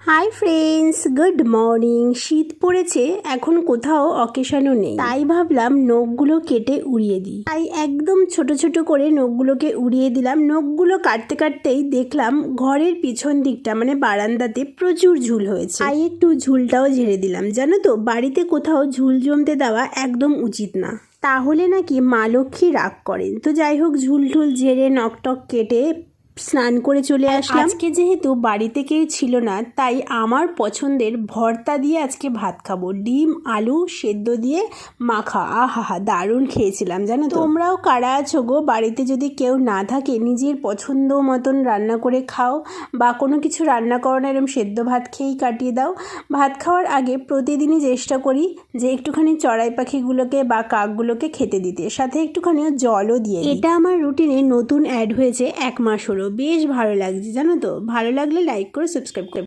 Hi friends, good morning. শীত পড়েছে, এখন কোথাও অকেশনও নেই, তাই ভাবলাম নখগুলো কেটে উড়িয়ে দিই। তাই একদম ছোট ছোট করে নখগুলোকে উড়িয়ে দিলাম। নখগুলো কাটতে কাটতেই দেখলাম ঘরের পিছন দিকটা মানে বারান্দাতে প্রচুর ঝুল হয়েছে, তাই একটু ঝুলটাও ঝেড়ে দিলাম। জানো তো, বাড়িতে কোথাও ঝুল জমতে দেওয়া একদম উচিত না, তাহলে নাকি মা লক্ষ্মী রাগ করেন। তো যাই হোক, ঝুল ঝুল ঝেড়ে নখ টক কেটে স্নান করে চলে আসলাম। আজকে যেহেতু বাড়িতে কেউ ছিল না, তাই আমার পছন্দের ভর্তা দিয়ে আজকে ভাত খাবো। ডিম আলু সেদ্ধ দিয়ে মাখা, আহা দারুণ খেয়েছিলাম। জানো তো, তোমরাও কারা আছো গো বাড়িতে যদি কেউ না থাকে, নিজের পছন্দ মতন রান্না করে খাও, বা কোনো কিছু রান্না করো না, এরকম সেদ্ধ ভাত খেয়েই কাটিয়ে দাও। ভাত খাওয়ার আগে প্রতিদিনই চেষ্টা করি যে একটুখানি চড়াই পাখিগুলোকে বা কাকগুলোকে খেতে দিতে, সাথে একটুখানি জলও দিয়ে। এটা আমার রুটিনে নতুন অ্যাড হয়েছে 1 মাস হলো। বেশ ভালো লাগছে জানো তো। ভালো লাগলে লাইক করে সাবস্ক্রাইব করে।